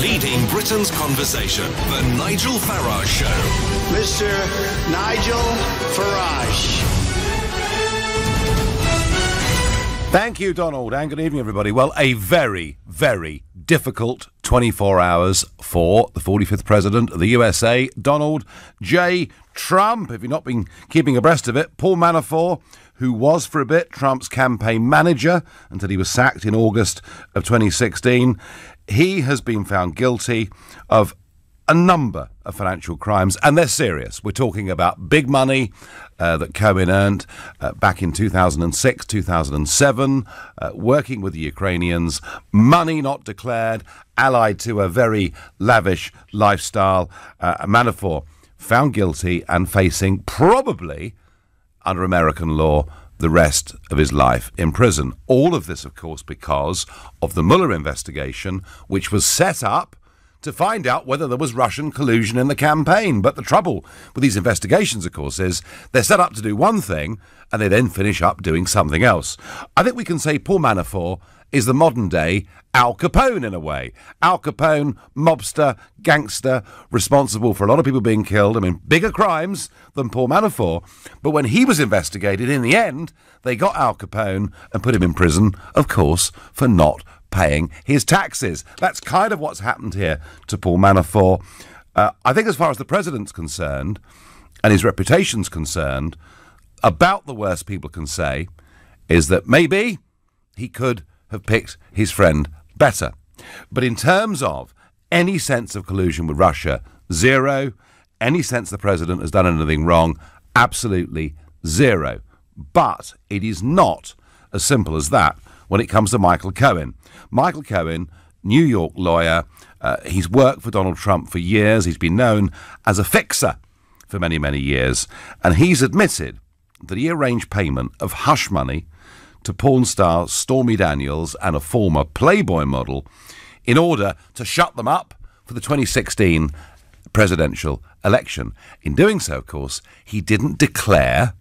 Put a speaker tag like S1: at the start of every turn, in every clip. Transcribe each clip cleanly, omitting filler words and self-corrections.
S1: Leading Britain's conversation, The Nigel Farage Show.
S2: Mr. Nigel Farage.
S3: Thank you, Donald, and good evening, everybody. Well, a very, very difficult 24 hours for the 45th President of the USA, Donald J. Trump. If you've not been keeping abreast of it, Paul Manafort, who was for a bit Trump's campaign manager until he was sacked in August of 2016, he has been found guilty of a number of financial crimes, and they're serious. We're talking about big money that Cohen earned back in 2006, 2007, working with the Ukrainians, money not declared, allied to a very lavish lifestyle. Manafort found guilty and facing, probably under American law, the rest of his life in prison. All of this, of course, because of the Mueller investigation, which was set up to find out whether there was Russian collusion in the campaign. But the trouble with these investigations, of course, is they're set up to do one thing and they then finish up doing something else. I think we can say Paul Manafort is the modern-day Al Capone in a way. Al Capone, mobster, gangster, responsible for a lot of people being killed. I mean, bigger crimes than Paul Manafort. But when he was investigated, in the end, they got Al Capone and put him in prison, of course, for not paying his taxes. That's kind of what's happened here to Paul Manafort. I think as far as the president's concerned and his reputation's concerned, about the worst people can say is that maybe he could have picked his friend better. But in terms of any sense of collusion with Russia, zero. Any sense the president has done anything wrong, absolutely zero. But it is not as simple as that when it comes to Michael Cohen. Michael Cohen, New York lawyer, he's worked for Donald Trump for years. He's been known as a fixer for many, many years. And he's admitted that he arranged payment of hush money to porn star Stormy Daniels and a former Playboy model in order to shut them up for the 2016 presidential election. In doing so, of course, he didn't declare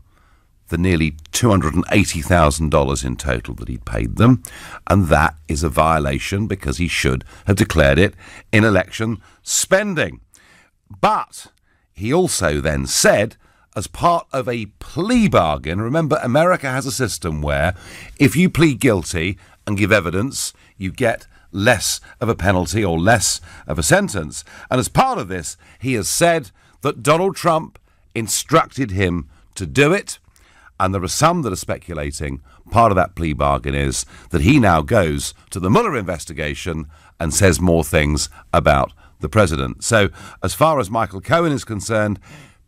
S3: the nearly $280,000 in total that he'd paid them, and that is a violation because he should have declared it in election spending. But he also then said, as part of a plea bargain, remember, America has a system where if you plead guilty and give evidence, you get less of a penalty or less of a sentence. And as part of this, he has said that Donald Trump instructed him to do it. And there are some that are speculating part of that plea bargain is that he now goes to the Mueller investigation and says more things about the president. So as far as Michael Cohen is concerned,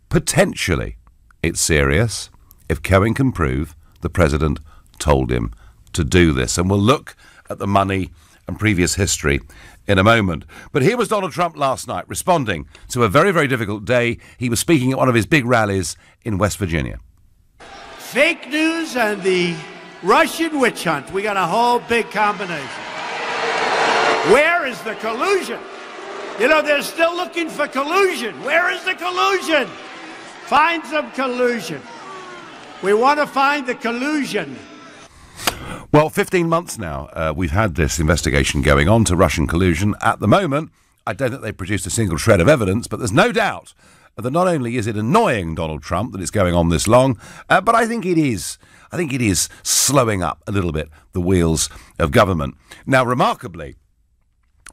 S3: potentially it's serious if Cohen can prove the president told him to do this. And we'll look at the money and previous history in a moment. But here was Donald Trump last night responding to a very, very difficult day. He was speaking at one of his big rallies in West Virginia.
S4: Fake news and the Russian witch hunt. We got a whole big combination. Where is the collusion? You know, they're still looking for collusion. Where is the collusion? Find some collusion. We want to find the collusion.
S3: Well, 15 months now we've had this investigation going on to Russian collusion. At the moment, I don't think they've produced a single shred of evidence, but there's no doubt that not only is it annoying Donald Trump that it's going on this long, but I think it is slowing up a little bit the wheels of government. Now, remarkably,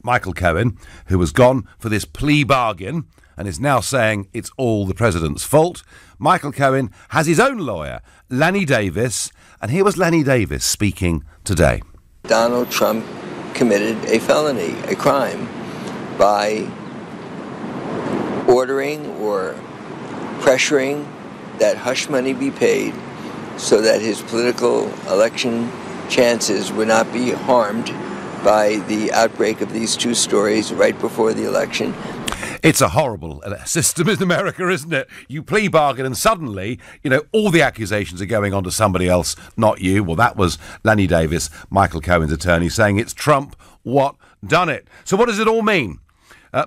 S3: Michael Cohen, who has gone for this plea bargain and is now saying it's all the president's fault, Michael Cohen has his own lawyer, Lanny Davis, and here was Lanny Davis speaking today.
S5: Donald Trump committed a felony, a crime, by ordering or pressuring that hush money be paid so that his political election chances would not be harmed by the outbreak of these two stories right before the election.
S3: It's a horrible system in America, isn't it? You plea bargain and suddenly, all the accusations are going on to somebody else, not you. Well, that was Lanny Davis, Michael Cohen's attorney, saying it's Trump what done it. So what does it all mean?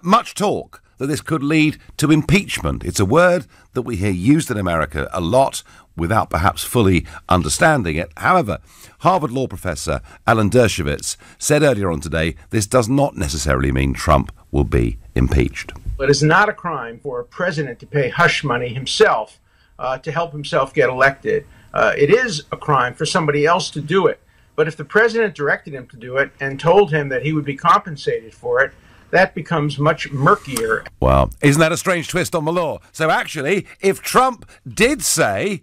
S3: Much talk that this could lead to impeachment. It's a word that we hear used in America a lot without perhaps fully understanding it. However, Harvard law professor Alan Dershowitz said earlier on today this does not necessarily mean Trump will be impeached.
S6: It is not a crime for a president to pay hush money himself to help himself get elected. It is a crime for somebody else to do it. But if the president directed him to do it and told him that he would be compensated for it, that becomes much murkier.
S3: Well, isn't that a strange twist on the law? So actually, if Trump did say,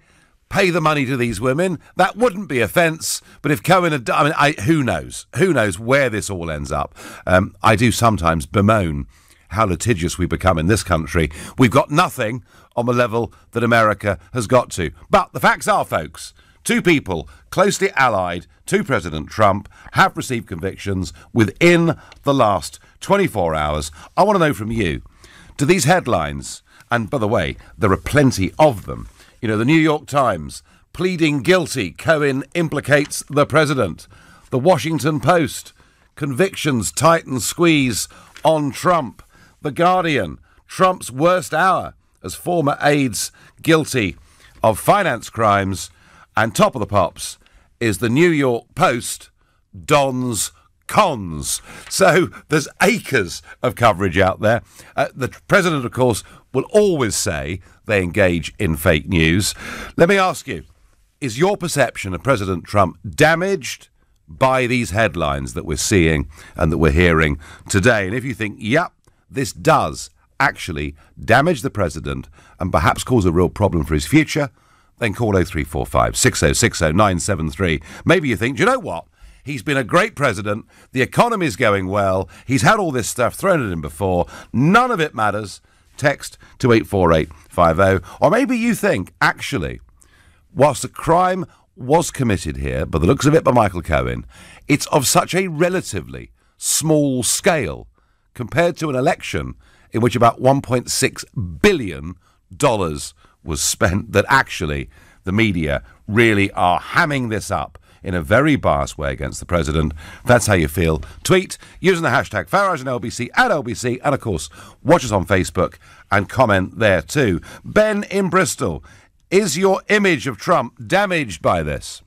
S3: pay the money to these women, that wouldn't be offence. But if Cohen had done, who knows? Who knows where this all ends up? I do sometimes bemoan how litigious we become in this country. We've got nothing on the level that America has got to. But the facts are, folks, two people closely allied to President Trump have received convictions within the last 24 hours. I want to know from you, do these headlines, and by the way, there are plenty of them, you know, the New York Times, pleading guilty, Cohen implicates the president. The Washington Post, convictions tighten squeeze on Trump. The Guardian, Trump's worst hour as former aides guilty of finance crimes. And top of the pops is the New York Post, Don's cons. So there's acres of coverage out there. The president, of course, will always say they engage in fake news. Let me ask you, is your perception of President Trump damaged by these headlines that we're seeing and that we're hearing today? And if you think, yep, this does actually damage the president and perhaps cause a real problem for his future, then call 0345 6060 973. Maybe you think, do you know what? He's been a great president. The economy's going well. He's had all this stuff thrown at him before. None of it matters. Text to 84850. Or maybe you think, actually, whilst a crime was committed here, by the looks of it by Michael Cohen, it's of such a relatively small scale compared to an election in which about $1.6 billion was spent, that actually the media really are hamming this up in a very biased way against the president. If that's how you feel, tweet using the hashtag Farage and LBC at LBC, and of course watch us on Facebook and comment there too. Ben in Bristol, is your image of Trump damaged by this?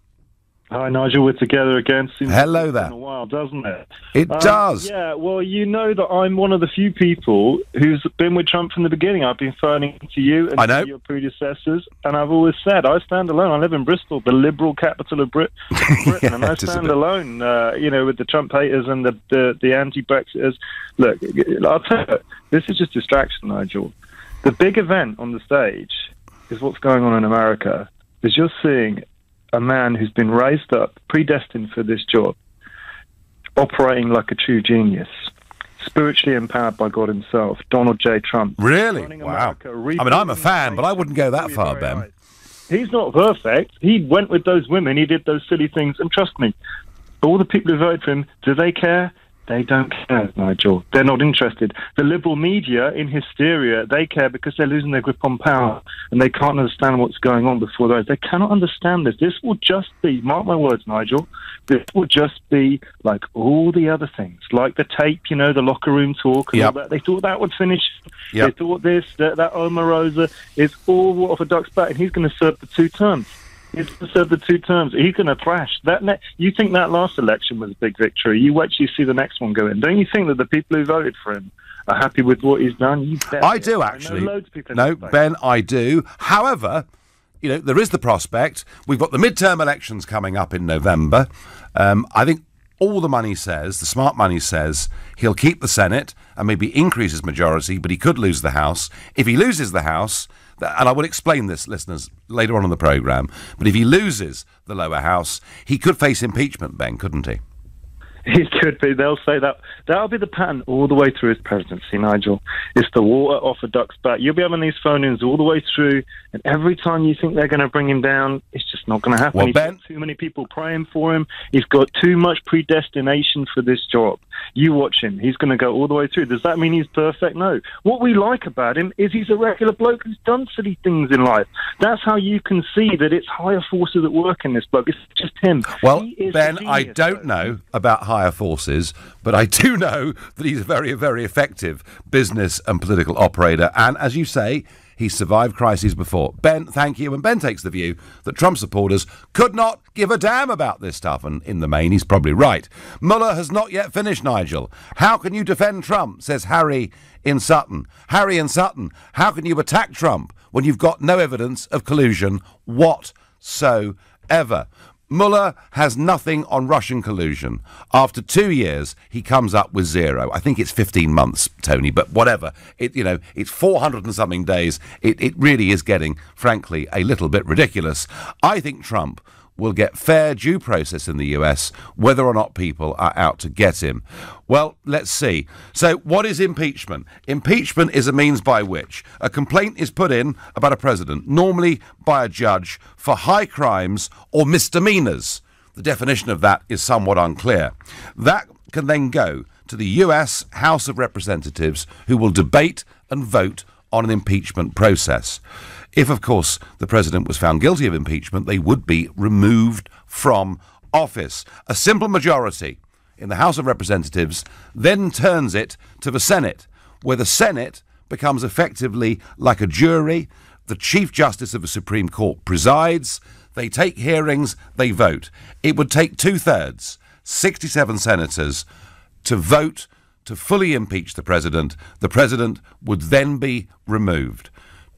S7: Hi, Nigel. We're together again.
S3: Hello there.
S7: It's been a while, doesn't it?
S3: It does.
S7: Yeah, well, you know that I'm one of the few people who's been with Trump from the beginning. I've been phoning to you and to your predecessors, and I've always said, I stand alone. I live in Bristol, the liberal capital of Britain,
S3: Yeah,
S7: and I stand alone, with the Trump haters and the anti-Brexiters. Look, I'll tell you, this is just distraction, Nigel. The big event on the stage is what's going on in America, is you're seeing a man who's been raised up, predestined for this job, operating like a true genius, spiritually empowered by God himself, Donald J. Trump.
S3: Really? Wow.
S7: America,
S3: I mean, I'm a fan, but I wouldn't go that far, Ben.
S7: He's not perfect. He went with those women, he did those silly things, and trust me, all the people who voted for him, do they care? They don't care, Nigel. They're not interested. The liberal media, in hysteria, they care because they're losing their grip on power and they can't understand what's going on before those. They cannot understand this. This will just be, mark my words, Nigel, this will just be like all the other things, like the tape, the locker room talk and all that. They thought that would finish. They thought this, that Omarosa is all water for ducks back, and he's going to serve the 2 terms. He's going to serve the 2 terms. He's going to thrash. You think that last election was a big victory. You wait till you see the next one go in. Don't you think that the people who voted for him are happy with what he's done?
S3: I do, actually.
S7: Loads of people
S3: no, Ben, I do. However, there is the prospect. We've got the midterm elections coming up in November. I think all the money says, the smart money says, he'll keep the Senate and maybe increase his majority, but he could lose the House. If he loses the House, and I will explain this, listeners, later on in the programme, but if he loses the lower house, he could face impeachment, Ben, couldn't he?
S7: He could be. They'll say that. That'll be the pattern all the way through his presidency, Nigel. It's the water off a duck's back. You'll be having these phone-ins all the way through, and every time you think they're going to bring him down, it's just not going to happen.
S3: Well,
S7: He's
S3: Ben,
S7: got too many people praying for him. He's got too much predestination for this job. You watch him. He's going to go all the way through. Does that mean he's perfect? No. What we like about him is he's a regular bloke who's done silly things in life. That's how you can see that it's higher forces at work in this bloke. It's just him.
S3: Well, Ben, I don't know about higher forces, but I do know that he's a very, very effective business and political operator. And as you say, he's survived crises before. Ben, thank you. And Ben takes the view that Trump supporters could not give a damn about this stuff. And in the main, he's probably right. Mueller has not yet finished, Nigel. How can you defend Trump, says Harry in Sutton. Harry in Sutton, how can you attack Trump when you've got no evidence of collusion whatsoever? Mueller has nothing on Russian collusion. After 2 years, he comes up with zero. I think it's 15 months, Tony, but whatever. It's 400 and something days. It really is getting, frankly, a little bit ridiculous. I think Trump will get fair due process in the US, whether or not people are out to get him. Well, let's see. So what is impeachment? Impeachment is a means by which a complaint is put in about a president, normally by a judge, for high crimes or misdemeanors. The definition of that is somewhat unclear. That can then go to the US House of Representatives, who will debate and vote on an impeachment process. If, of course, the president was found guilty of impeachment, they would be removed from office. A simple majority in the House of Representatives then turns it to the Senate, where the Senate becomes effectively like a jury. The Chief Justice of the Supreme Court presides. They take hearings, they vote. It would take 2/3, 67 senators, to vote to fully impeach the president. The president would then be removed.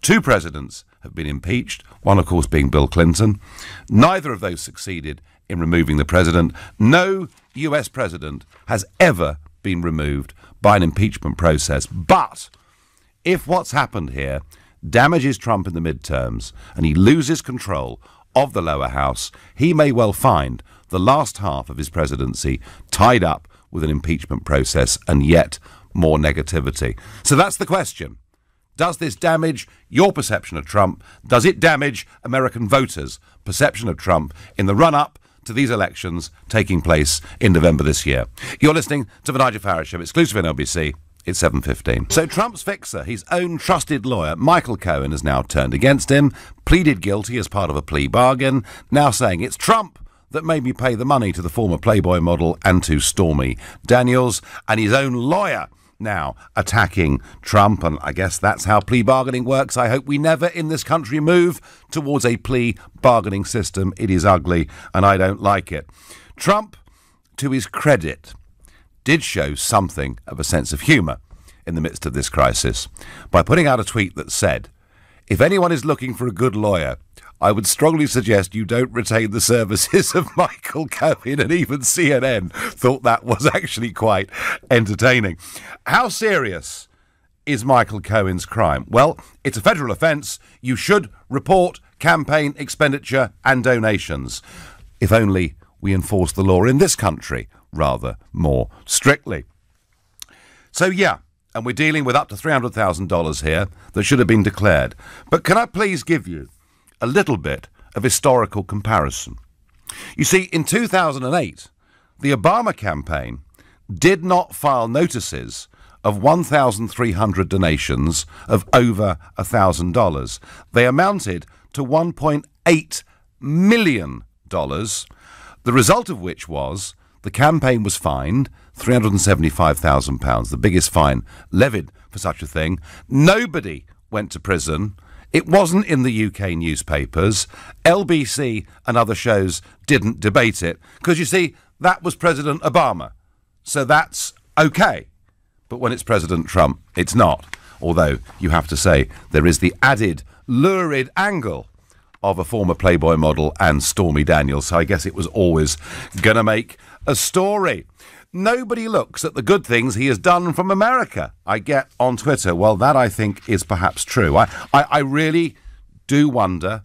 S3: 2 presidents have been impeached, one, of course, being Bill Clinton. Neither of those succeeded in removing the president. No US president has ever been removed by an impeachment process. But if what's happened here damages Trump in the midterms and he loses control of the lower house, he may well find the last half of his presidency tied up with an impeachment process and yet more negativity. So that's the question. Does this damage your perception of Trump? Does it damage American voters' perception of Trump in the run-up to these elections taking place in November this year? You're listening to The Nigel Farage Show, exclusive on LBC. It's 7:15. So Trump's fixer, his own trusted lawyer, Michael Cohen, has now turned against him, pleaded guilty as part of a plea bargain, now saying it's Trump that made me pay the money to the former Playboy model and to Stormy Daniels, and his own lawyer now attacking Trump. And I guess that's how plea bargaining works. I hope we never in this country move towards a plea bargaining system. It is ugly and I don't like it. Trump, to his credit, did show something of a sense of humour in the midst of this crisis by putting out a tweet that said, "If anyone is looking for a good lawyer, I would strongly suggest you don't retain the services of Michael Cohen," and even CNN thought that was actually quite entertaining. How serious is Michael Cohen's crime? Well, it's a federal offence. You should report campaign expenditure and donations. If only we enforce the law in this country rather more strictly. So, yeah, and we're dealing with up to $300,000 here that should have been declared. But can I please give you a little bit of historical comparison? You see, in 2008, the Obama campaign did not file notices of 1,300 donations of over $1,000. They amounted to $1.8 million, the result of which was the campaign was fined £375,000, the biggest fine levied for such a thing. Nobody went to prison. It wasn't in the UK newspapers. LBC and other shows didn't debate it because, you see, that was President Obama. So that's okay. But when it's President Trump, it's not. Although you have to say there is the added lurid angle of a former Playboy model and Stormy Daniels. So I guess it was always going to make a story. Nobody looks at the good things he has done from America, I get on Twitter. Well, that I think is perhaps true. I really do wonder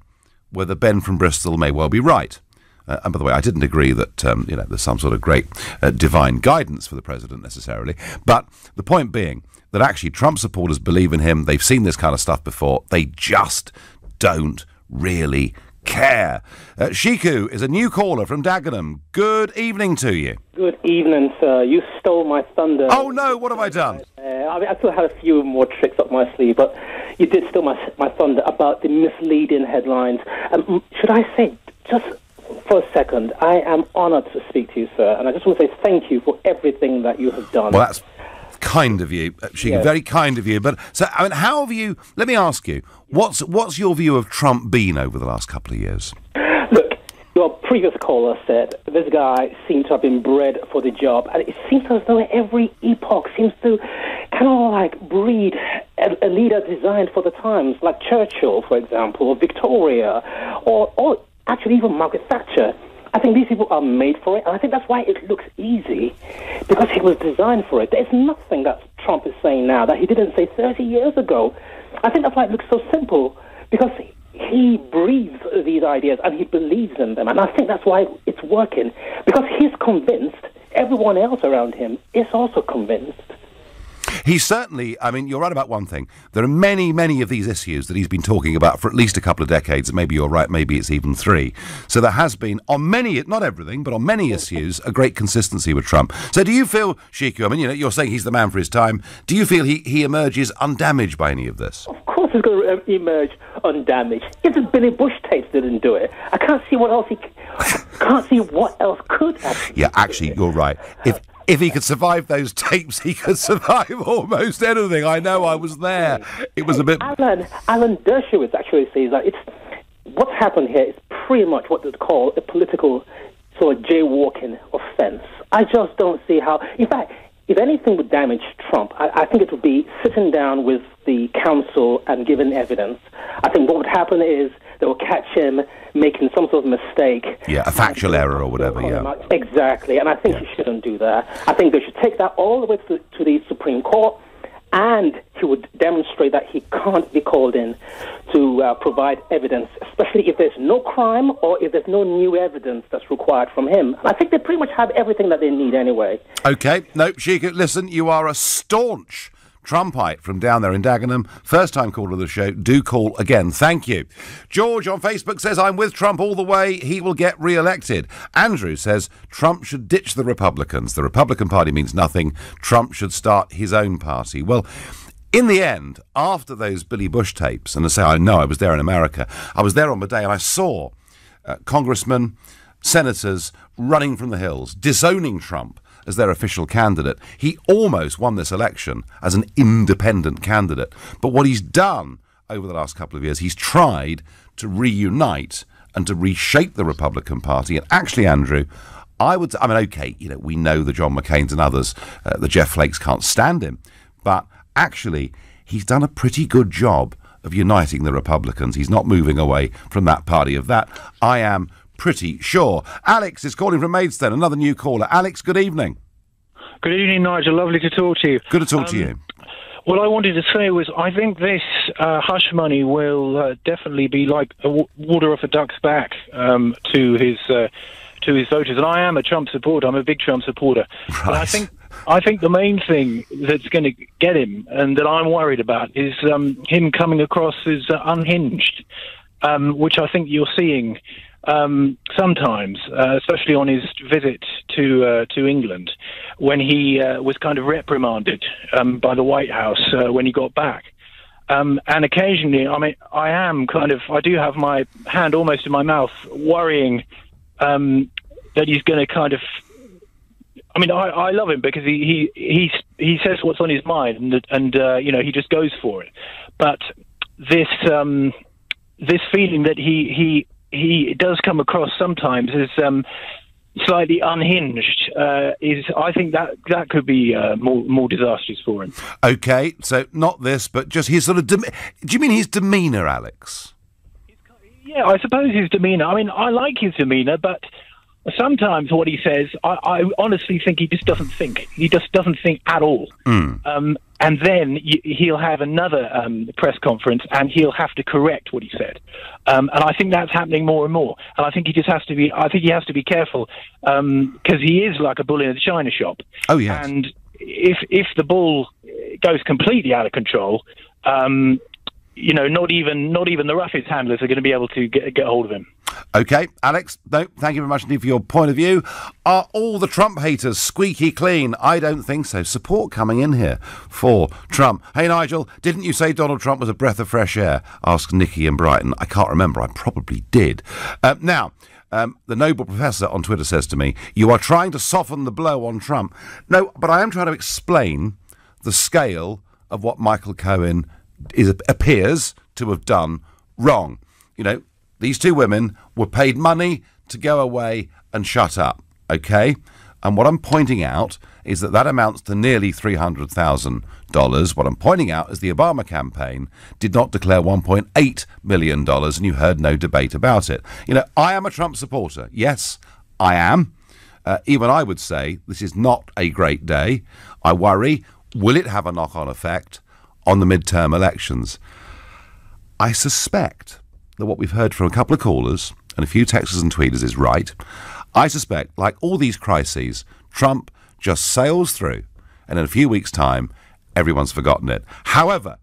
S3: whether Ben from Bristol may well be right. And by the way, I didn't agree that there's some sort of great divine guidance for the president necessarily. But the point being that actually Trump supporters believe in him. They've seen this kind of stuff before. They just don't really care. Shiku is a new caller from Dagenham. Good evening to you.
S8: Good evening, sir. You stole my thunder.
S3: Oh, no, what have I done?
S8: I still had a few more tricks up my sleeve, but you did steal my thunder about the misleading headlines. Should I say, just for a second, I am honoured to speak to you, sir, and I just want to say thank you for everything that you have done.
S3: Well, that's kind of you, Shiku,
S8: Yes.
S3: very kind of you. But, so, I mean, how have you... Let me ask you, what's your view of Trump been over the last couple of years?
S8: Look, your previous caller said this guy seemed to have been bred for the job, and it seems as though every epoch seems to kind of like breed a leader designed for the times, like Churchill, for example, or Victoria, or actually even Margaret Thatcher. I think these people are made for it, and I think that's why it looks easy, because he was designed for it. There's nothing that Trump is saying now that he didn't say 30 years ago. I think that's why it looks so simple, because he breathes these ideas and he believes in them, and I think that's why it's working, because he's convinced. Everyone else around him is also convinced.
S3: He's certainly, I mean, you're right about one thing. There are many, many of these issues that he's been talking about for at least a couple of decades. Maybe you're right, maybe it's even 3. So there has been, on many, not everything, but on many issues, a great consistency with Trump. So do you feel, Shiku, I mean, you're saying he's the man for his time. Do you feel he emerges undamaged by any of this?
S8: Of course he's going to emerge undamaged. If the Billy Bush tapes didn't do it, I can't see what else could have.
S3: Yeah, actually, you're right. If he could survive those tapes, he could survive almost anything. I know, I was there. It was a bit...
S8: Alan Dershowitz actually says that what's happened here is pretty much what they'd call a political sort of jaywalking offense. I just don't see how... In fact, if anything would damage Trump, I think it would be sitting down with the council and giving evidence. I think what would happen is they will catch him making some sort of mistake.
S3: Yeah, a factual error or whatever, yeah.
S8: Exactly, and I think he shouldn't do that. I think they should take that all the way to the Supreme Court, and he would demonstrate that he can't be called in to provide evidence, especially if there's no crime or if there's no new evidence that's required from him. And I think they pretty much have everything that they need anyway.
S3: OK, no, Shiku, listen, you are a staunch Trumpite from down there in Dagenham. First time caller of the show. Do call again. Thank you. George on Facebook says, I'm with Trump all the way. He will get re-elected. Andrew says, Trump should ditch the Republicans. The Republican Party means nothing. Trump should start his own party. Well, in the end, after those Billy Bush tapes, and I say, I know I was there in America, I was there on the day and I saw congressmen, senators running from the hills, disowning Trump as their official candidate. He almost won this election as an independent candidate. But what he's done over the last couple of years, he's tried to reunite and to reshape the Republican Party. And actually, Andrew, OK, we know the John McCains and others, the Jeff Flakes can't stand him. But actually, he's done a pretty good job of uniting the Republicans. He's not moving away from that party. Of that, I am pretty sure. Alex is calling from Maidstone, another new caller. Alex, good evening.
S7: Good evening, Nigel. Lovely to talk to you.
S3: Good to talk to you.
S7: What I wanted to say was I think this hush money will definitely be like water off a duck's back to his voters. And I am a Trump supporter. I'm a big Trump supporter.
S3: Right.
S7: But I think the main thing that's going to get him and that I'm worried about is him coming across as unhinged, which I think you're seeing sometimes, especially on his visit to England, when he was kind of reprimanded by the White House when he got back. And occasionally, I do have my hand almost in my mouth, worrying that he's going to kind of. I mean, I love him because he says what's on his mind, and he just goes for it. But this feeling that he does come across sometimes as slightly unhinged. I think that could be more disastrous for him.
S3: OK, so not this, but just his sort of... do you mean his demeanour, Alex?
S7: Yeah, I suppose his demeanour. I mean, I like his demeanour, but sometimes what he says, I honestly think he just doesn't think. He just doesn't think at all. And then he'll have another press conference and he'll have to correct what he said. And I think that's happening more and more. And I think he has to be careful because he is like a bull in a china shop.
S3: Oh, yes.
S7: And if the bull goes completely out of control,
S9: not even the roughest handlers are going to be able to get hold of him.
S3: OK, Alex, no, thank you very much indeed for your point of view. Are all the Trump haters squeaky clean? I don't think so. Support coming in here for Trump. Hey, Nigel, didn't you say Donald Trump was a breath of fresh air? Asked Nikki in Brighton. I can't remember. I probably did. Now, the Nobel professor on Twitter says to me, you are trying to soften the blow on Trump. No, but I am trying to explain the scale of what Michael Cohen appears to have done wrong. These two women were paid money to go away and shut up, OK? And what I'm pointing out is that amounts to nearly $300,000. What I'm pointing out is the Obama campaign did not declare $1.8 million, and you heard no debate about it. I am a Trump supporter. Yes, I am. Even I would say this is not a great day. I worry, will it have a knock-on effect on the midterm elections? I suspect that what we've heard from a couple of callers and a few texters and tweeters is right. I suspect, like all these crises, Trump just sails through, and in a few weeks' time, everyone's forgotten it. However,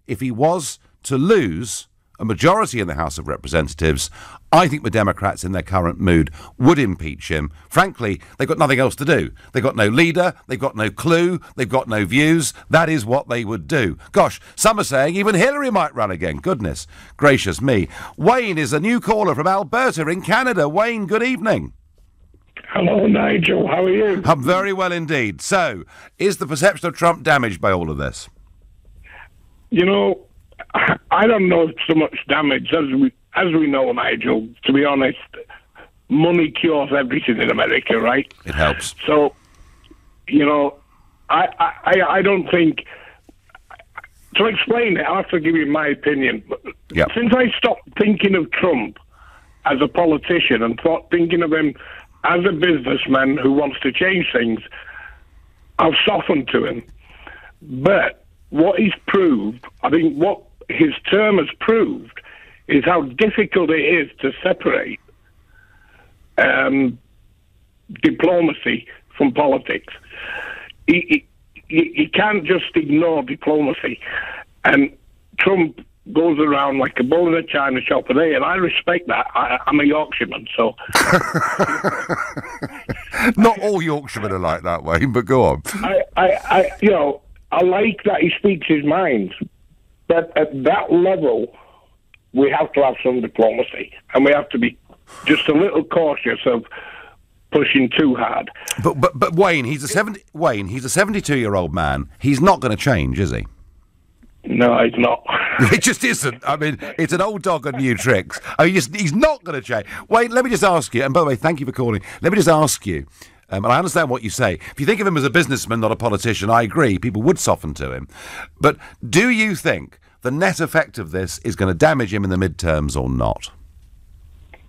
S3: if he was to lose a majority in the House of Representatives, I think the Democrats in their current mood would impeach him. Frankly, they've got nothing else to do. They've got no leader, they've got no clue, they've got no views. That is what they would do. Gosh, some are saying even Hillary might run again. Goodness gracious me. Wayne is a new caller from Alberta in Canada. Wayne, good evening.
S10: Hello, Nigel. How are you?
S3: I'm very well indeed. So, is the perception of Trump damaged by all of this?
S10: I don't know if so much damage as we know, Nigel. To be honest, money cures everything in America, right?
S3: It helps.
S10: So, I don't think. To explain it, I have to give you my opinion.
S3: Yep.
S10: Since I stopped thinking of Trump as a politician and thinking of him as a businessman who wants to change things, I've softened to him. But what he's proved, I think what his term has proved, is how difficult it is to separate diplomacy from politics. You can't just ignore diplomacy. And Trump goes around like a bull in a china shop today, and I respect that. I'm a Yorkshireman, so...
S3: Not all Yorkshiremen are like that, Wayne, but go on.
S10: I like that he speaks his mind, but at that level, we have to have some diplomacy, and we have to be just a little cautious of pushing too hard.
S3: But Wayne, he's a 72-year-old man. He's not going to change, is he?
S10: No, he's not.
S3: It just isn't. I mean, it's an old dog on new tricks. He's not going to change. Wayne, let me just ask you, and by the way, thank you for calling. Let me just ask you, and I understand what you say. If you think of him as a businessman, not a politician, I agree. People would soften to him. But do you think the net effect of this is going to damage him in the midterms or not?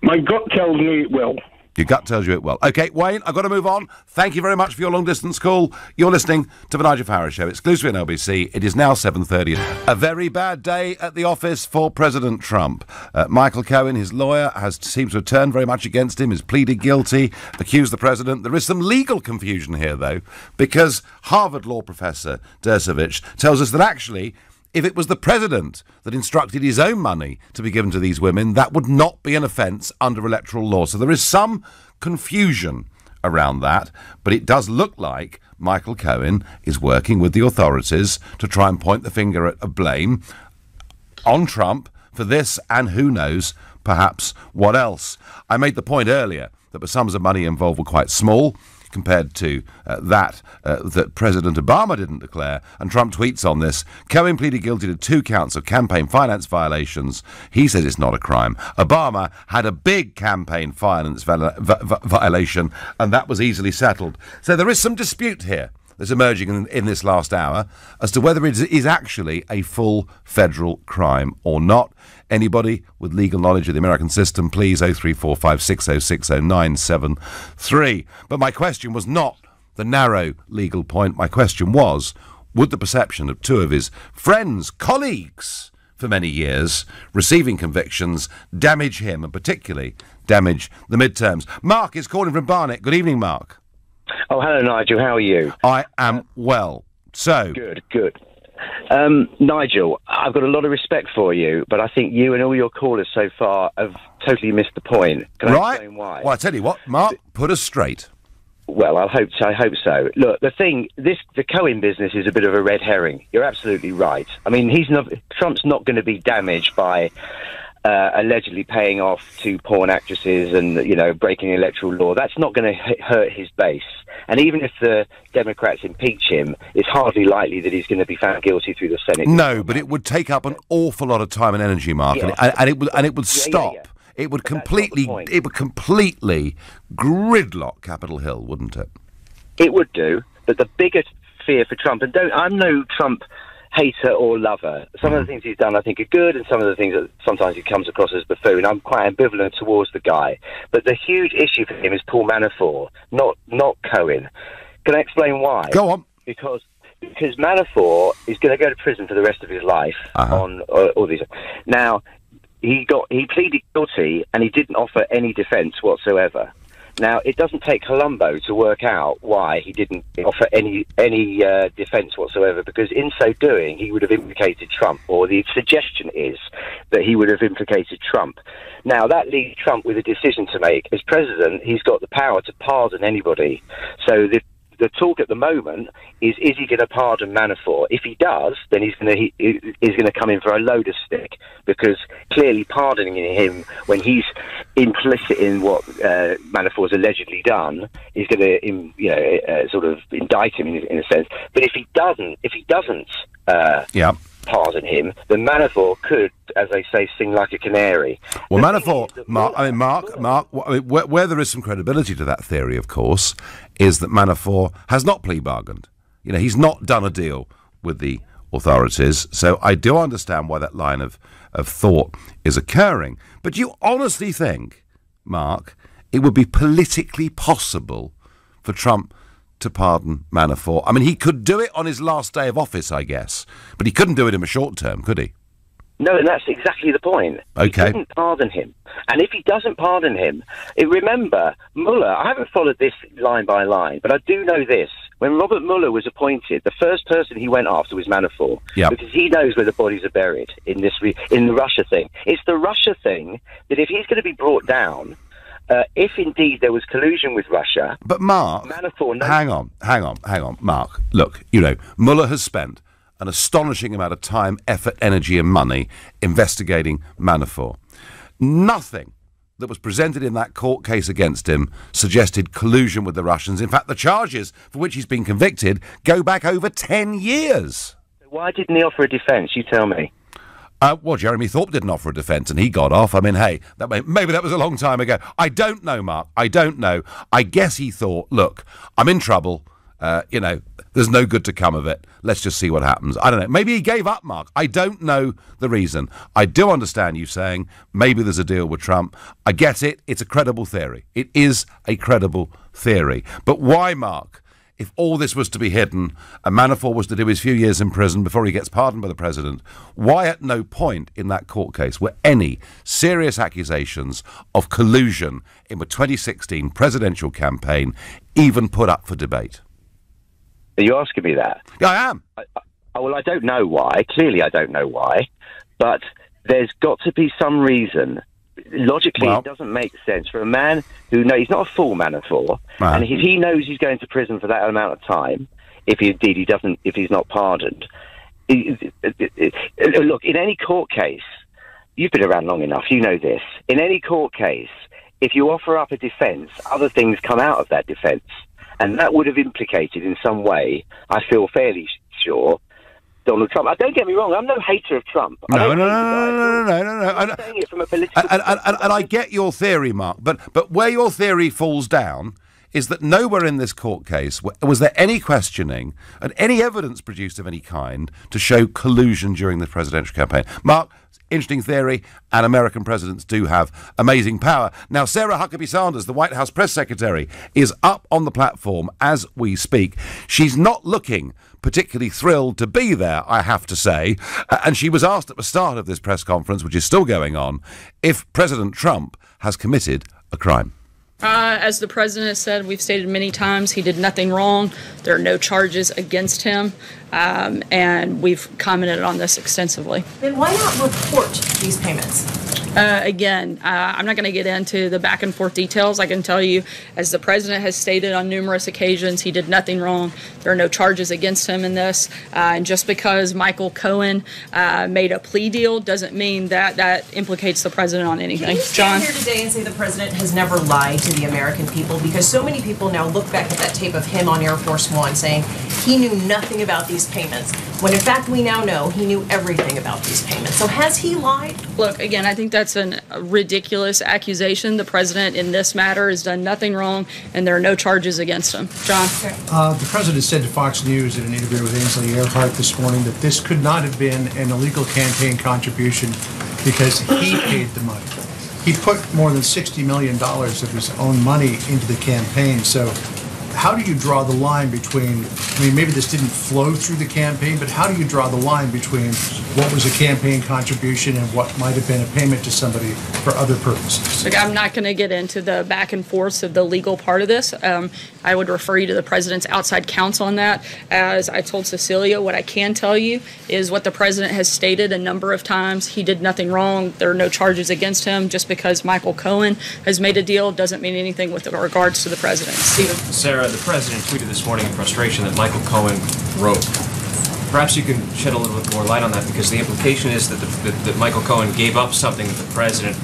S10: My gut tells me it will.
S3: Your gut tells you it will. OK, Wayne, I've got to move on. Thank you very much for your long-distance call. You're listening to The Nigel Farage Show, exclusively on LBC. It is now 7:30. A very bad day at the office for President Trump. Michael Cohen, his lawyer, seems to have turned very much against him, has pleaded guilty, accused the president. There is some legal confusion here, though, because Harvard law professor Dershowitz tells us that actually, if it was the president that instructed his own money to be given to these women, that would not be an offence under electoral law. So there is some confusion around that, but it does look like Michael Cohen is working with the authorities to try and point the finger at blame on Trump for this and who knows, perhaps what else. I made the point earlier that the sums of money involved were quite small compared to that President Obama didn't declare, and Trump tweets on this. Cohen pleaded guilty to 2 counts of campaign finance violations. He says it's not a crime. Obama had a big campaign finance violation, and that was easily settled. So there is some dispute here that's emerging in this last hour as to whether it is actually a full federal crime or not. Anybody with legal knowledge of the American system, please, 03456060973. But my question was not the narrow legal point. My question was, would the perception of 2 of his friends, colleagues for many years, receiving convictions, damage him and particularly damage the midterms? Mark is calling from Barnet. Good evening, Mark.
S11: Oh, hello, Nigel. How are you?
S3: I am well. So...
S11: Good. Nigel, I've got a lot of respect for you, but I think you and all your callers so far have totally missed the point. Can I explain why?
S3: Well, I tell you what, Mark, put us straight.
S11: Well, I hope so. Look, the Cohen business is a bit of a red herring. You're absolutely right. I mean, Trump's not going to be damaged by allegedly paying off to porn actresses and, breaking the electoral law. That's not going to hurt his base. And even if the Democrats impeach him, it's hardly likely that he's going to be found guilty through the Senate.
S3: No, but it would take up an awful lot of time and energy, Mark, and it would stop. Yeah. It would completely gridlock Capitol Hill, wouldn't it?
S11: It would do, but the biggest fear for Trump, and I'm no Trump hater or lover. Some of the things he's done I think are good, and some of the things that sometimes he comes across as buffoon. I'm quite ambivalent towards the guy. But the huge issue for him is Paul Manafort, not Cohen. Can I explain why?
S3: Go on.
S11: Because Manafort is going to go to prison for the rest of his life on all these. Now, he pleaded guilty and he didn't offer any defence whatsoever. Now, it doesn't take Columbo to work out why he didn't offer any defence whatsoever, because in so doing, he would have implicated Trump, or the suggestion is that he would have implicated Trump. Now, that leaves Trump with a decision to make. As president, he's got the power to pardon anybody. So the talk at the moment is he going to pardon Manafort? If he does, then he's going to come in for a load of stick, because clearly pardoning him when he's implicit in what Manafort's allegedly done is going to sort of indict him in a sense. But if he doesn't pardon him, then Manafort could, as they say, sing like a canary.
S3: Well, Manafort, Mark, where there is some credibility to that theory, of course, is that Manafort has not plea bargained. He's not done a deal with the authorities, so I do understand why that line of thought is occurring. But do you honestly think, Mark, it would be politically possible for Trump to pardon Manafort? I mean, he could do it on his last day of office, I guess, but he couldn't do it in the short term, could he?
S11: No, and that's exactly the point.
S3: Okay.
S11: He didn't pardon him. And if he doesn't pardon him, remember, Mueller, I haven't followed this line by line, but I do know this. When Robert Mueller was appointed, the first person he went after was Manafort, because he knows where the bodies are buried in the Russia thing. It's the Russia thing that if he's going to be brought down, if indeed there was collusion with Russia...
S3: But Mark,
S11: Manafort
S3: hang on, Mark. Look, Mueller has spent an astonishing amount of time, effort, energy and money investigating Manafort. Nothing that was presented in that court case against him suggested collusion with the Russians. In fact, the charges for which he's been convicted go back over 10 years.
S11: Why didn't he offer a defence? You tell me.
S3: Well, Jeremy Thorpe didn't offer a defence and he got off. I mean, hey, maybe that was a long time ago. I don't know, Mark. I don't know. I guess he thought, look, I'm in trouble. There's no good to come of it. Let's just see what happens. I don't know. Maybe he gave up, Mark. I don't know the reason. I do understand you saying maybe there's a deal with Trump. I get it. It's a credible theory. It is a credible theory. But why, Mark, if all this was to be hidden and Manafort was to do his few years in prison before he gets pardoned by the president, why at no point in that court case were any serious accusations of collusion in the 2016 presidential campaign even put up for debate?
S11: Are you asking me that?
S3: Yeah, I am.
S11: Well, I don't know why. Clearly, I don't know why. But there's got to be some reason. Logically, it doesn't make sense for a man who knows he's not a fool, Manafort, and he knows he's going to prison for that amount of time. If he's not pardoned. Look, in any court case, you've been around long enough. You know this. In any court case, if you offer up a defence, other things come out of that defence. And that would have implicated in some way, I feel fairly sure, Donald Trump. Don't get me wrong, I'm no hater of Trump.
S3: No.
S11: I'm saying it from a political
S3: and I get your theory, Mark, but where your theory falls down is that nowhere in this court case was there any questioning and any evidence produced of any kind to show collusion during the presidential campaign. Mark, interesting theory, and American presidents do have amazing power. Now, Sarah Huckabee Sanders, the White House press secretary, is up on the platform as we speak. She's not looking particularly thrilled to be there, I have to say, and she was asked at the start of this press conference, which is still going on, if President Trump has committed a crime.
S12: As the president said, we've stated many times, he did nothing wrong. There are no charges against him, and we've commented on this extensively.
S13: Then why not report these payments?
S12: Again, I'm not going to get into the back and forth details. I can tell you, as the president has stated on numerous occasions, he did nothing wrong. There are no charges against him in this. And just because Michael Cohen made a plea deal doesn't mean that that implicates the president on anything.
S13: Can you stand here today and say the president has never lied to the American people? Because so many people now look back at that tape of him on Air Force One saying he knew nothing about these payments, when in fact we now know he knew everything about these payments. So has he lied?
S12: Look, again, I think that's a ridiculous accusation. The president in this matter has done nothing wrong, and there are no charges against him. John?
S14: The president said to Fox News in an interview with Ainsley Earhart this morning that this could not have been an illegal campaign contribution because he paid the money. He put more than $60 million of his own money into the campaign. So how do you draw the line between, I mean, maybe this didn't flow through the campaign, but how do you draw the line between what was a campaign contribution and what might have been a payment to somebody for other purposes?
S12: Look, I'm not going to get into the back and forth of the legal part of this. I would refer you to the president's outside counsel on that. As I told Cecilia, what I can tell you is what the president has stated a number of times. He did nothing wrong. There are no charges against him. Just because Michael Cohen has made a deal doesn't mean anything with regards to the president. Stephen?
S15: Sarah, the president tweeted this morning in frustration that Michael Cohen wrote. Perhaps you can shed a little bit more light on that, because the implication is that Michael Cohen gave up something that the president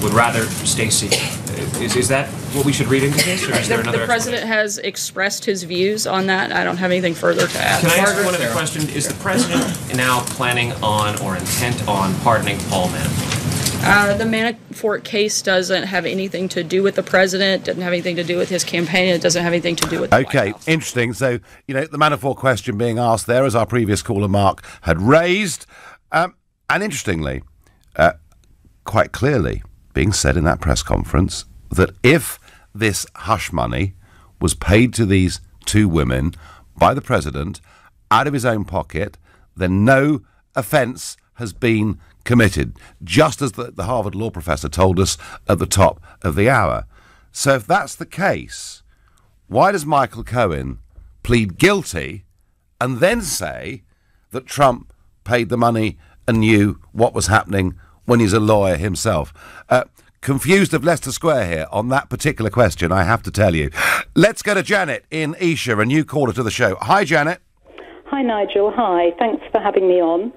S15: would rather stay secret. Is that what we should read into this, or is there another?
S12: The president has expressed his views on that. I don't have anything further to add.
S15: Can I ask one other question? Is the president now planning on or intent on pardoning Paul Manafort?
S12: The Manafort case doesn't have anything to do with the president, doesn't have anything to do with his campaign, it doesn't have anything to do with the White House.
S3: Interesting. So, the Manafort question being asked there, as our previous caller Mark had raised, and interestingly, quite clearly being said in that press conference that if this hush money was paid to these two women by the president out of his own pocket, then no offence has been committed, just as the Harvard law professor told us at the top of the hour. So if that's the case, why does Michael Cohen plead guilty and then say that Trump paid the money and knew what was happening when he's a lawyer himself? Confused of Leicester Square here on that particular question, I have to tell you. Let's go to Janet in Esher, a new caller to the show. Hi, Janet.
S16: Hi, Nigel. Hi. Thanks for having me on.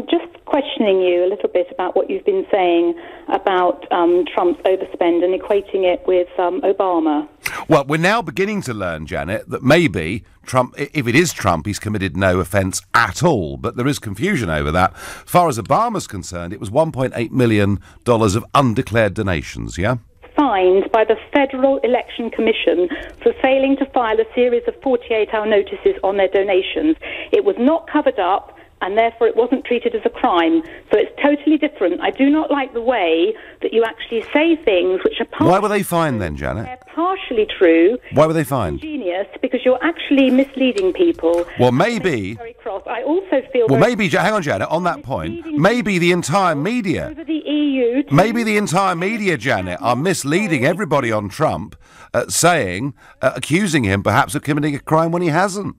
S16: Just questioning you a little bit about what you've been saying about Trump's overspend and equating it with Obama.
S3: Well, we're now beginning to learn, Janet, that maybe Trump, if it is Trump, he's committed no offence at all. But there is confusion over that. As far as Obama's concerned, it was $1.8 million of undeclared donations, yeah?
S16: Fined by the Federal Election Commission for failing to file a series of 48-hour notices on their donations. It was not covered up, and therefore it wasn't treated as a crime. So it's totally different. I do not like the way that you actually say things which are partially
S3: Why were they fined then, Janet?
S16: They're partially true.
S3: Why were they fined?
S16: Genius, because you're actually misleading people.
S3: Well, maybe...
S16: Very cross. I also feel...
S3: Well, maybe... Hang on, Janet, on that point. Maybe the entire media...
S16: Over the EU...
S3: Maybe the entire media, Janet, are misleading everybody on Trump, accusing him perhaps of committing a crime when he hasn't.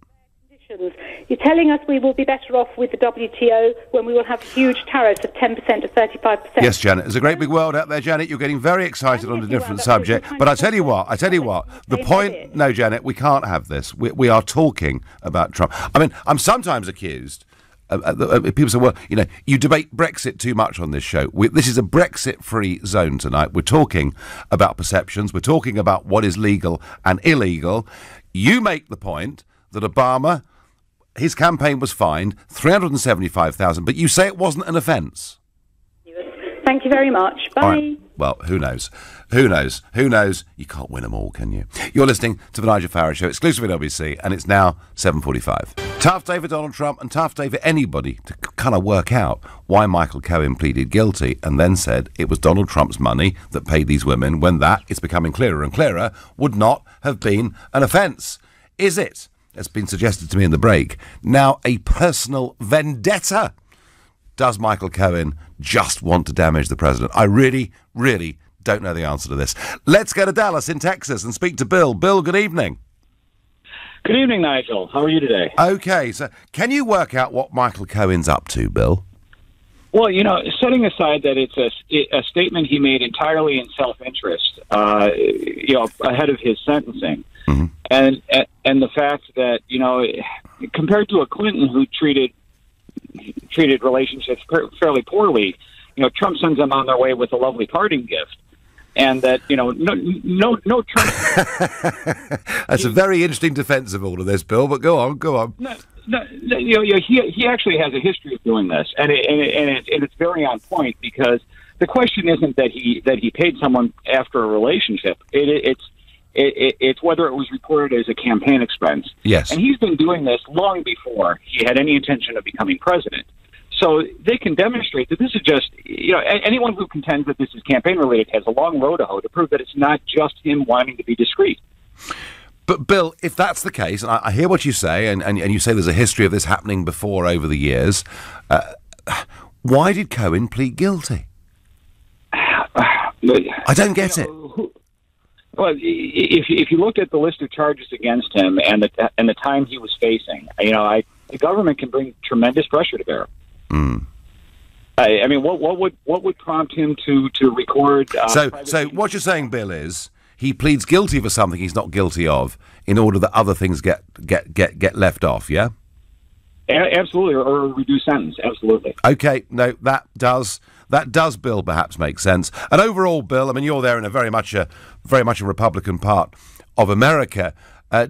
S16: You're telling us we will be better off with the WTO when we will have huge tariffs of 10% to 35%.
S3: Yes, Janet. There's a great big world out there, Janet. You're getting very excited on a different subject. But I tell you what, the point... No, Janet, we can't have this. We are talking about Trump. I mean, I'm sometimes accused... people say, well, you debate Brexit too much on this show. This is a Brexit-free zone tonight. We're talking about perceptions. We're talking about what is legal and illegal. You make the point that Obama... His campaign was fined $375,000, but you say it wasn't an offence.
S16: Thank you very much. Bye.
S3: Right. Well, who knows? Who knows? Who knows? You can't win them all, can you? You're listening to The Nigel Farage Show, exclusively on LBC, and it's now 7:45. Tough day for Donald Trump and tough day for anybody to kind of work out why Michael Cohen pleaded guilty and then said it was Donald Trump's money that paid these women when that, it's becoming clearer and clearer, would not have been an offence. Is it? It's been suggested to me in the break, now a personal vendetta. Does Michael Cohen just want to damage the president? I really, really don't know the answer to this. Let's go to Dallas in Texas and speak to Bill. Bill, good evening.
S17: Good evening, Nigel. How are you today?
S3: Okay, so can you work out what Michael Cohen's up to, Bill?
S17: Well, setting aside that it's a statement he made entirely in self-interest, ahead of his sentencing, and the fact that compared to a Clinton who treated relationships fairly poorly, Trump sends them on their way with a lovely parting gift. And that, no Trump...
S3: That's a very interesting defense of all of this, Bill, but go on.
S17: He actually has a history of doing this, and it's very on point, because the question isn't that he paid someone after a relationship. It's whether it was reported as a campaign expense.
S3: Yes.
S17: And he's been doing this long before he had any intention of becoming president. So they can demonstrate that this is just, anyone who contends that this is campaign-related has a long road to hoe to prove that it's not just him wanting to be discreet.
S3: But, Bill, if that's the case, and I hear what you say, and you say there's a history of this happening before over the years, why did Cohen plead guilty? I don't get it.
S17: Well, if you look at the list of charges against him and the time he was facing, the government can bring tremendous pressure to bear. I mean, what would prompt him to record?
S3: So what you're saying, Bill, is he pleads guilty for something he's not guilty of in order that other things get left off. Yeah.
S17: Absolutely, or a reduced sentence. Absolutely.
S3: Okay, no, that does, Bill, perhaps make sense. And overall, Bill, I mean, you're there in a very much a Republican part of America.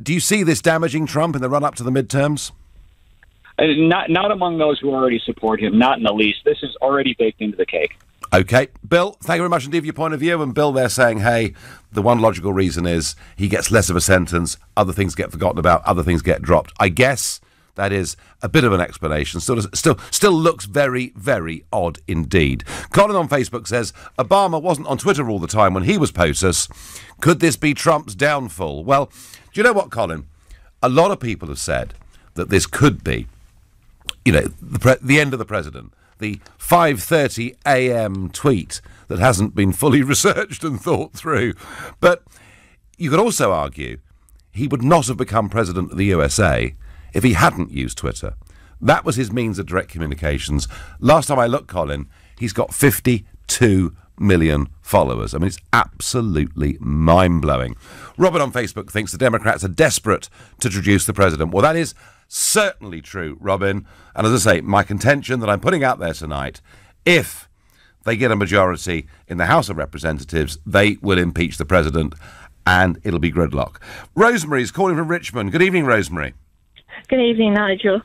S3: Do you see this damaging Trump in the run up to the midterms?
S17: Not among those who already support him, not in the least. This is already baked into the cake.
S3: Okay. Bill, thank you very much indeed for your point of view. And Bill, they're saying, hey, the one logical reason is he gets less of a sentence, other things get forgotten about, other things get dropped. I guess that is a bit of an explanation. Still looks very, very odd indeed. Colin on Facebook says, Obama wasn't on Twitter all the time when he was POTUS. Could this be Trump's downfall? Well, do you know what, Colin? A lot of people have said that this could be, the end of the president. The 5:30 a.m. tweet that hasn't been fully researched and thought through. But you could also argue he would not have become president of the USA if he hadn't used Twitter. That was his means of direct communications. Last time I looked, Colin, he's got 52 million followers. I mean, it's absolutely mind-blowing. Robert on Facebook thinks the Democrats are desperate to introduce the president. Well, that is certainly true, Robin. And as I say, my contention that I'm putting out there tonight, if they get a majority in the House of Representatives, they will impeach the president and it'll be gridlock. Rosemary's calling from Richmond. Good evening, Rosemary.
S18: Good evening, Nigel.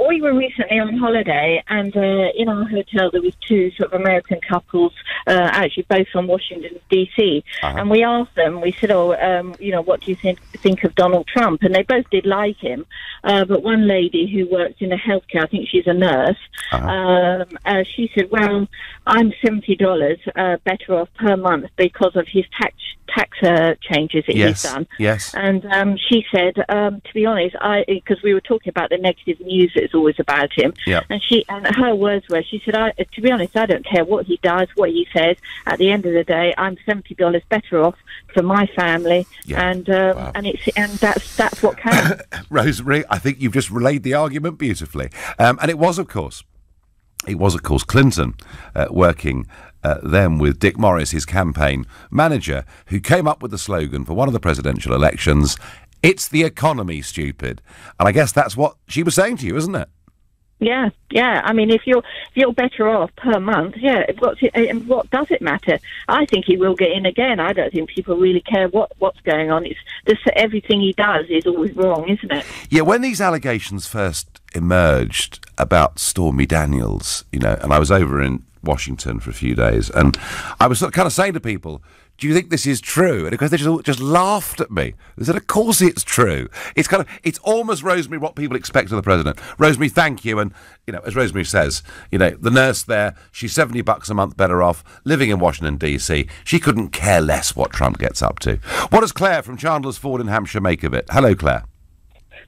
S18: We were recently on holiday, and in our hotel there was two sort of American couples, actually both from Washington, D.C., and we asked them, we said, what do you think of Donald Trump? And they both did like him, but one lady who works in the healthcare, I think she's a nurse, she said, well, I'm $70 better off per month because of his tax changes that he's done.
S3: Yes.
S18: And she said, to be honest, because we were talking about the negative news that's always about him, and her words were, she said, to be honest, I don't care what he does, what he says. At the end of the day, I'm $70 better off for my family, and that's what counts.
S3: Rosemary, I think you've just relayed the argument beautifully, and it was, of course, Clinton working then with Dick Morris, his campaign manager, who came up with the slogan for one of the presidential elections, "It's the economy, stupid." And I guess that's what she was saying to you, isn't it?
S18: Yeah. I mean, if you're better off per month, what does it matter? I think he will get in again. I don't think people really care what's going on. It's just everything he does is always wrong, isn't it?
S3: Yeah, when these allegations first emerged about Stormy Daniels, and I was over in Washington for a few days, and I was kind of saying to people, do you think this is true? And of course they just laughed at me. They said, of course it's true. It's almost, Rosemary, what people expect of the president. Rosemary, thank you. And, as Rosemary says, the nurse there, she's $70 a month better off, living in Washington, D.C. She couldn't care less what Trump gets up to. What does Claire from Chandler's Ford in Hampshire make of it? Hello, Claire.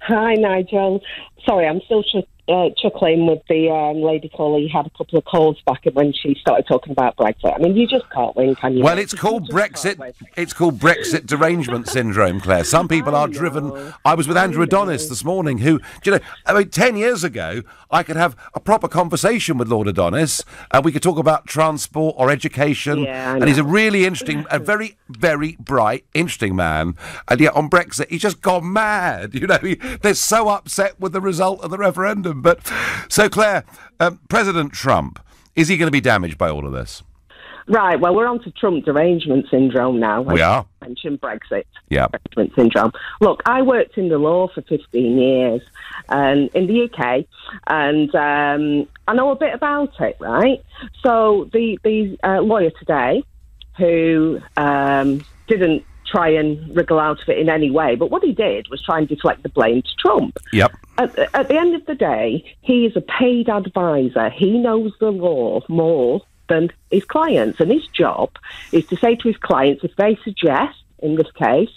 S19: Hi, Nigel. Sorry, I'm still chuckling with the lady caller. He had a couple of calls back when she started talking about Brexit. I mean, you just can't win, can you?
S3: Well, it's called Brexit. It's called Brexit derangement syndrome, Claire. Some people are driven. I was with Andrew Adonis this morning, who, do you know, I mean, 10 years ago, I could have a proper conversation with Lord Adonis, and we could talk about transport or education.
S19: Yeah,
S3: and he's a really interesting, a very, very bright, interesting man. And yet on Brexit, he's just gone mad. You know, they're so upset with the result of the referendum. But so, Claire, President Trump, is he going to be damaged by all of this?
S19: Right, well, we're on to Trump derangement syndrome now.
S3: We are.
S19: I mentioned Brexit.
S3: Yeah.
S19: Derangement syndrome. Look, I worked in the law for 15 years in the UK, and I know a bit about it, right? So the lawyer today, who didn't try and wriggle out of it in any way, but what he did was try and deflect the blame to Trump.
S3: Yep.
S19: At the end of the day, he is a paid advisor. He knows the law more than his clients, and his job is to say to his clients, if they suggest, in this case,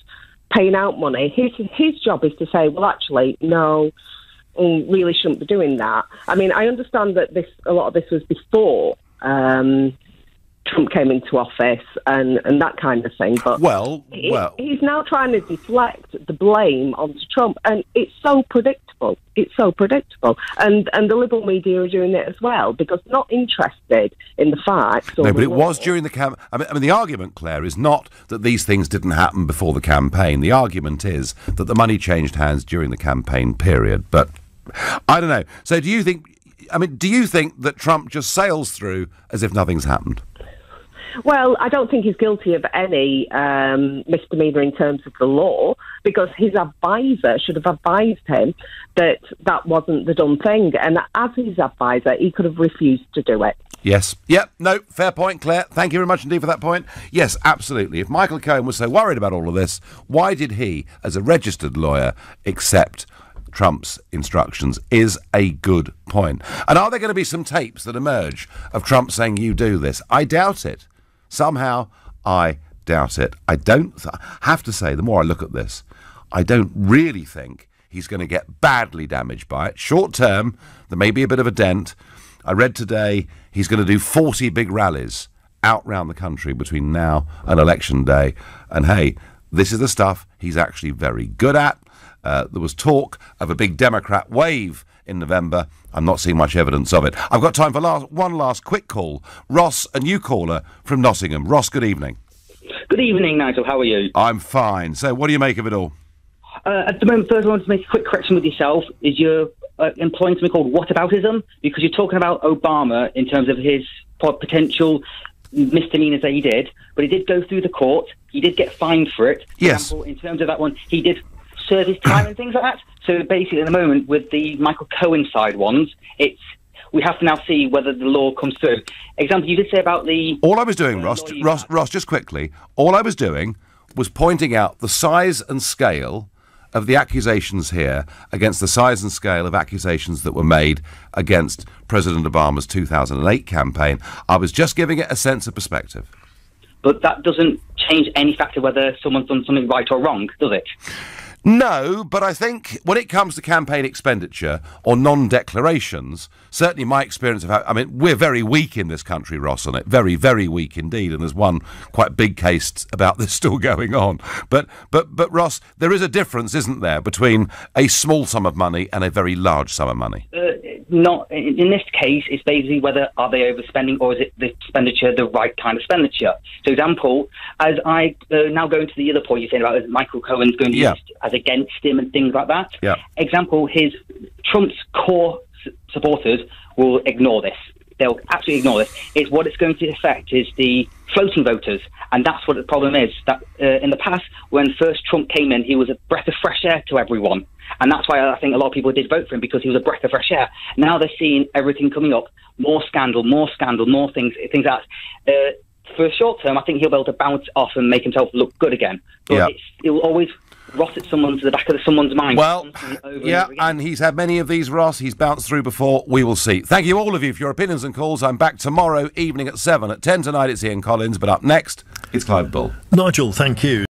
S19: paying out money, his job is to say, well, actually, no, really shouldn't be doing that. I mean, I understand that a lot of this was before Trump came into office and that kind of thing, but he's now trying to deflect the blame onto Trump, and it's so predictable. It's so predictable, and the liberal media are doing it as well because they're not interested in the facts.
S3: No, but it was during the campaign. I mean, the argument, Claire, is not that these things didn't happen before the campaign. The argument is that the money changed hands during the campaign period. But I don't know. So do you think? I mean, do you think that Trump just sails through as if nothing's happened?
S19: Well, I don't think he's guilty of any misdemeanour in terms of the law, because his advisor should have advised him that that wasn't the done thing. And as his advisor, he could have refused to do it.
S3: Yes. Yep. No, fair point, Claire. Thank you very much indeed for that point. Yes, absolutely. If Michael Cohen was so worried about all of this, why did he, as a registered lawyer, accept Trump's instructions? Is a good point. And are there going to be some tapes that emerge of Trump saying, you do this? I doubt it. Somehow, I doubt it. I have to say, the more I look at this, I don't really think he's going to get badly damaged by it. Short term, there may be a bit of a dent. I read today he's going to do 40 big rallies out round the country between now and Election Day. And hey, this is the stuff he's actually very good at. There was talk of a big Democrat wave in November. I'm not seeing much evidence of it. I've got time for one last quick call. Ross, a new caller from Nottingham. Ross, good evening.
S20: Good evening, Nigel. How are you?
S3: I'm fine. So what do you make of it all?
S20: At the moment, first I want to make a quick correction with yourself. Is you're employing something called whataboutism? Because you're talking about Obama in terms of his potential misdemeanors that he did, but he did go through the court. He did get fined for it. For example, in terms of that one, he did serve his time and things like that. So basically, at the moment, with the Michael Cohen side ones, we have to now see whether the law comes through. Example, you did say about the...
S3: All I was doing, Ross, just quickly, all I was doing was pointing out the size and scale of the accusations here against the size and scale of accusations that were made against President Obama's 2008 campaign. I was just giving it a sense of perspective.
S20: But that doesn't change any factor whether someone's done something right or wrong, does it?
S3: No, but I think when it comes to campaign expenditure or non-declarations, certainly my experience of I mean, we're very weak in this country, Ross, on it. Very, very weak indeed. And there's one quite big case about this still going on. But Ross, there is a difference, isn't there, between a small sum of money and a very large sum of money?
S20: Not in this case. It's basically whether are they overspending or is it the expenditure the right kind of expenditure. So, example, as I now go into the other point you're saying about Michael Cohen's going to use as against him and things like that.
S3: Yeah.
S20: Example, Trump's core supporters will ignore this. They'll absolutely ignore this. It's what it's going to affect is the floating voters, and that's what the problem is. That in the past, when first Trump came in, he was a breath of fresh air to everyone. And that's why I think a lot of people did vote for him, because he was a breath of fresh air. Now they're seeing everything coming up, more scandal, more things like that. For a short term, I think he'll be able to bounce off and make himself look good again. But it will always rot at the back of someone's mind.
S3: Well, and he's had many of these, Ross. He's bounced through before. We will see. Thank you, all of you, for your opinions and calls. I'm back tomorrow evening at 7. At 10 tonight, it's Ian Collins. But up next, it's Clive Bull.
S21: Nigel, thank you.